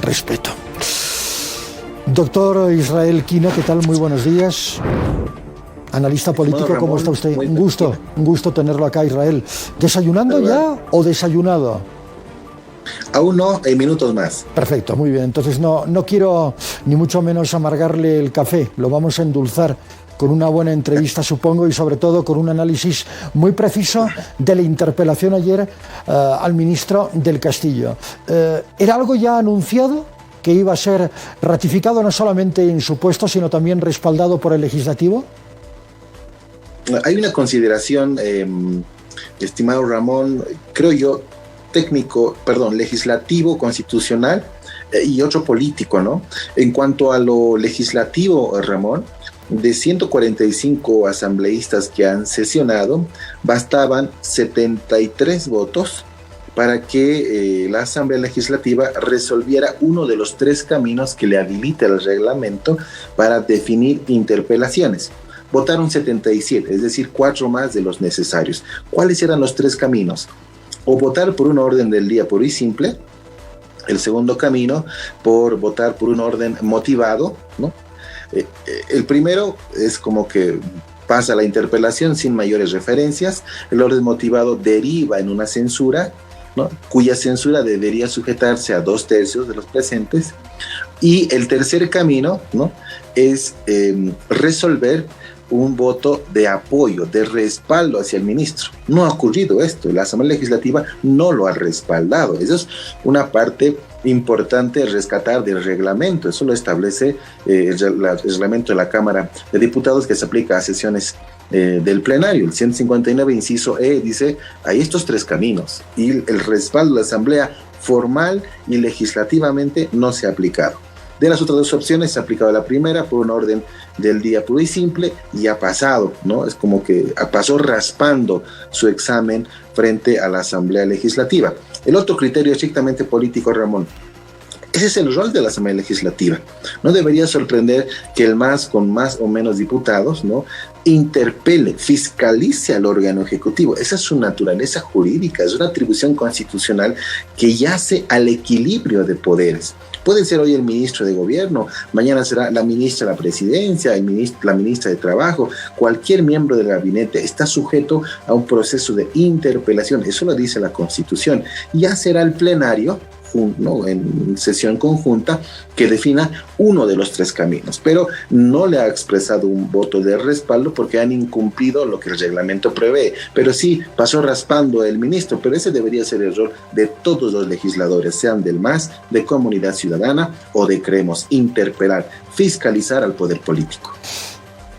respeto. Doctor Israel Kina, ¿qué tal? Muy buenos días. Analista político, Ramón, ¿cómo está usted? Un gusto tenerlo acá, Israel. ¿Desayunando ya o desayunado? Aún no, en minutos más. Perfecto, muy bien. Entonces no quiero ni mucho menos amargarle el café. Lo vamos a endulzar con una buena entrevista, supongo, y sobre todo con un análisis muy preciso de la interpelación ayer al ministro del Castillo. ¿Era algo ya anunciado que iba a ser ratificado no solamente en su puesto, sino también respaldado por el legislativo? Hay una consideración, estimado Ramón, creo yo, legislativo, constitucional y otro político, ¿no? En cuanto a lo legislativo, Ramón, de 145 asambleístas que han sesionado, bastaban 73 votos para que la Asamblea Legislativa resolviera uno de los 3 caminos que le habilita el reglamento para definir interpelaciones. Votaron 77, es decir, 4 más de los necesarios. ¿Cuáles eran los 3 caminos? O votar por un orden del día puro y simple, el segundo camino, por votar por un orden motivado, ¿no? El primero es como que pasa la interpelación sin mayores referencias, el orden motivado deriva en una censura, ¿no? Cuya censura debería sujetarse a 2/3 de los presentes, y el tercer camino, ¿no? Es resolver un voto de apoyo, de respaldo hacia el ministro. No ha ocurrido esto, la Asamblea Legislativa no lo ha respaldado. Eso es una parte importante de rescatar del reglamento. Eso lo establece el reglamento de la Cámara de Diputados, que se aplica a sesiones del plenario. El 159, inciso E, dice, hay estos 3 caminos, y el respaldo de la Asamblea formal y legislativamente no se ha aplicado. De las otras 2 opciones se ha aplicado la primera por un orden del día puro y simple y ha pasado, ¿no? Es como que pasó raspando su examen frente a la Asamblea Legislativa. El otro criterio estrictamente político, Ramón. Ese es el rol de la Asamblea Legislativa. No debería sorprender que el MAS, con más o menos diputados, ¿no?, interpele, fiscalice al órgano ejecutivo. Esa es su naturaleza jurídica, es una atribución constitucional que yace al equilibrio de poderes. Puede ser hoy el ministro de Gobierno, mañana será la ministra de la Presidencia, la ministra de Trabajo, cualquier miembro del gabinete está sujeto a un proceso de interpelación. Eso lo dice la Constitución. Ya será el plenario, ¿no?, en sesión conjunta, que defina uno de los 3 caminos, pero no le ha expresado un voto de respaldo porque han incumplido lo que el reglamento prevé. Pero sí pasó raspando el ministro, pero ese debería ser el rol de todos los legisladores, sean del MAS, de Comunidad Ciudadana o de Creemos: interpelar, fiscalizar al poder político.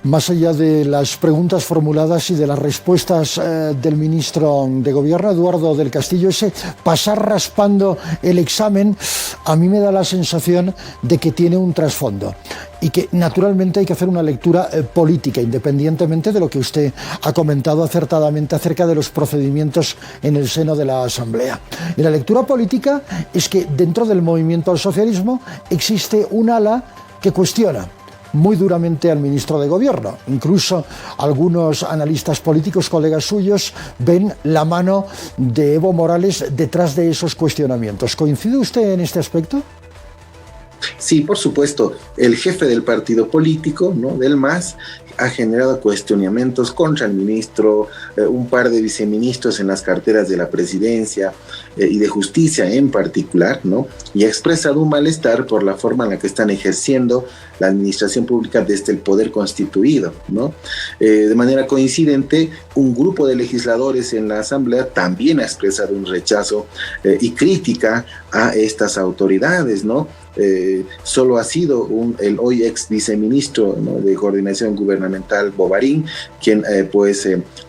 Más allá de las preguntas formuladas y de las respuestas del ministro de Gobierno, Eduardo del Castillo, ese pasar raspando el examen, a mí me da la sensación de que tiene un trasfondo y que naturalmente hay que hacer una lectura política, independientemente de lo que usted ha comentado acertadamente acerca de los procedimientos en el seno de la Asamblea. Y la lectura política es que dentro del movimiento al socialismo existe un ala que cuestiona muy duramente al ministro de Gobierno. Incluso algunos analistas políticos, colegas suyos, ven la mano de Evo Morales detrás de esos cuestionamientos. ¿Coincide usted en este aspecto? Sí, por supuesto. El jefe del partido político, ¿no?, del MAS, ha generado cuestionamientos contra el ministro, un par de viceministros en las carteras de la presidencia y de justicia en particular, ¿no? Y ha expresado un malestar por la forma en la que están ejerciendo la administración pública desde el poder constituido, ¿no? De manera coincidente, un grupo de legisladores en la Asamblea también ha expresado un rechazo y crítica a estas autoridades, ¿no? Solo ha sido el hoy ex viceministro, ¿no?, de Coordinación Gubernamental, Bovarín, quien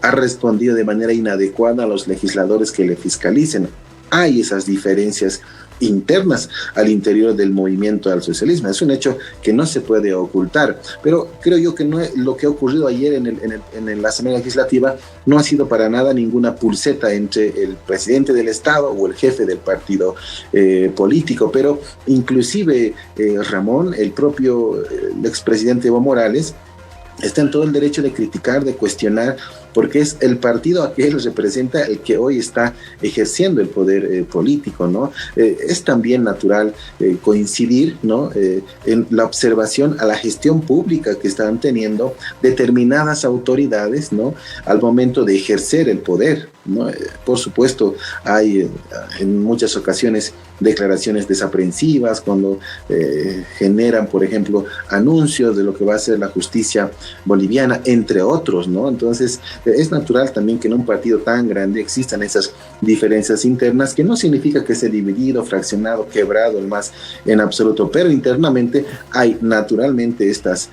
ha respondido de manera inadecuada a los legisladores que le fiscalicen. Hay esas diferencias internas al interior del movimiento al socialismo. Es un hecho que no se puede ocultar, pero creo yo que no es, lo que ha ocurrido ayer en la Asamblea Legislativa no ha sido para nada ninguna pulseta entre el presidente del Estado o el jefe del partido político, pero inclusive Ramón, el propio expresidente Evo Morales, está en todo el derecho de criticar, de cuestionar porque es el partido a que él representa el que hoy está ejerciendo el poder político, ¿no? Es también natural coincidir, ¿no? En la observación a la gestión pública que están teniendo determinadas autoridades, ¿no? Al momento de ejercer el poder, ¿no? Por supuesto, hay en muchas ocasiones declaraciones desaprensivas cuando generan, por ejemplo, anuncios de lo que va a ser la justicia boliviana, entre otros, ¿no? Entonces, es natural también que en un partido tan grande existan esas diferencias internas, que no significa que esté dividido, fraccionado, quebrado, el más en absoluto, pero internamente hay naturalmente estas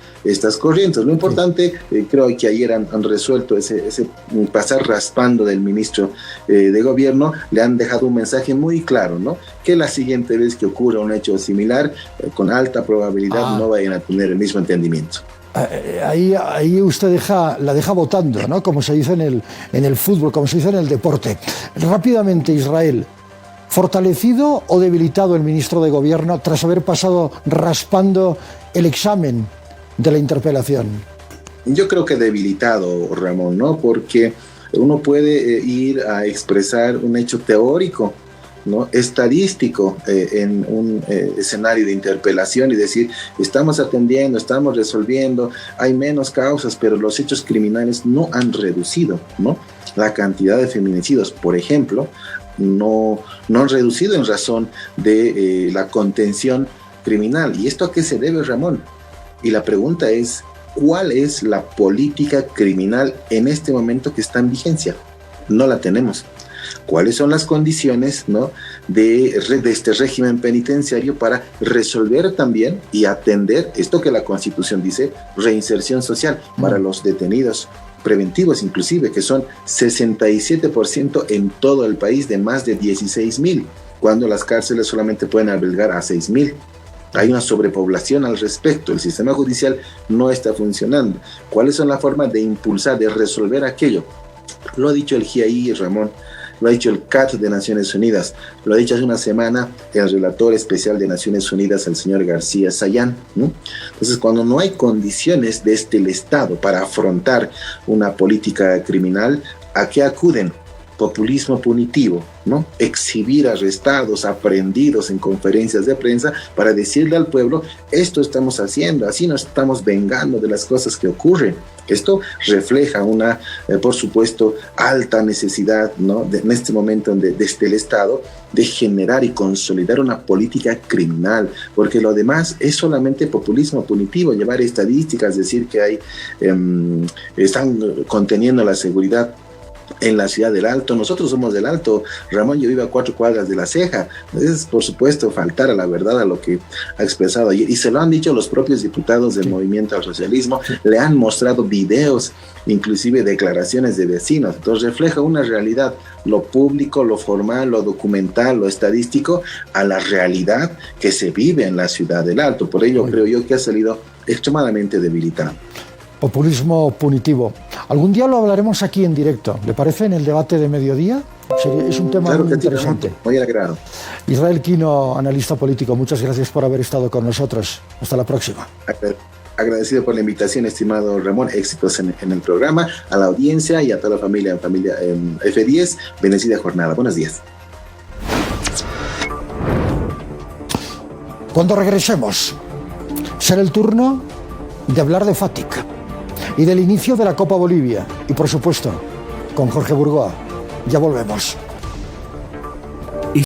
corrientes. Lo importante, creo que ayer han resuelto ese pasar raspando del ministro de gobierno, le han dejado un mensaje muy claro, ¿no? Que la siguiente vez que ocurra un hecho similar, con alta probabilidad no vayan a tener el mismo entendimiento. Ahí usted la deja votando, ¿no? Como se dice en el fútbol, como se dice en el deporte. Rápidamente, Israel, ¿fortalecido o debilitado el ministro de Gobierno tras haber pasado raspando el examen de la interpelación? Yo creo que debilitado, Ramón, ¿no? Porque uno puede ir a expresar un hecho teórico, ¿no? Estadístico en un escenario de interpelación y decir, estamos atendiendo, estamos resolviendo, hay menos causas, pero los hechos criminales no han reducido, ¿no? La cantidad de feminicidios, por ejemplo, no han reducido en razón de la contención criminal. ¿Y esto a qué se debe, Ramón? Y la pregunta es, ¿cuál es la política criminal en este momento que está en vigencia? No la tenemos. ¿Cuáles son las condiciones, ¿no? de este régimen penitenciario para resolver también y atender esto que la Constitución dice, reinserción social para los detenidos preventivos inclusive, que son 67% en todo el país de más de 16,000, cuando las cárceles solamente pueden albergar a 6,000? Hay una sobrepoblación al respecto, el sistema judicial no está funcionando. ¿Cuáles son las formas de impulsar, de resolver aquello? Lo ha dicho el GIAI, Ramón, lo ha dicho el CAT de Naciones Unidas, lo ha dicho hace una semana el relator especial de Naciones Unidas, el señor García Sayán, ¿no? Entonces, cuando no hay condiciones desde el Estado para afrontar una política criminal, ¿a qué acuden? Populismo punitivo, ¿no? Exhibir arrestados, aprehendidos en conferencias de prensa para decirle al pueblo, esto estamos haciendo, así nos estamos vengando de las cosas que ocurren. Esto refleja una, por supuesto, alta necesidad, ¿no? En este momento desde el Estado de generar y consolidar una política criminal, porque lo demás es solamente populismo punitivo, llevar estadísticas, decir que están conteniendo la seguridad en la ciudad del Alto. Nosotros somos del Alto, Ramón, yo vivo a 4 cuadras de La Ceja. Es, por supuesto, faltar a la verdad, a lo que ha expresado ayer, y se lo han dicho los propios diputados del Movimiento al Socialismo, le han mostrado videos, inclusive declaraciones de vecinos. Entonces refleja una realidad, lo público, lo formal, lo documental, lo estadístico, a la realidad que se vive en la ciudad del Alto. Por ello creo yo que ha salido extremadamente debilitado. Populismo punitivo. Algún día lo hablaremos aquí en directo, ¿le parece? En el debate de mediodía. Es un tema muy interesante. Muy agrado. Israel Quino, analista político, muchas gracias por haber estado con nosotros. Hasta la próxima. Agradecido por la invitación, estimado Ramón. Éxitos en el programa, a la audiencia y a toda la familia F10. Bendecida jornada. Buenos días. Cuando regresemos, será el turno de hablar de Fátic y del inicio de la Copa Bolivia. Y por supuesto, con Jorge Burgoa. Ya volvemos.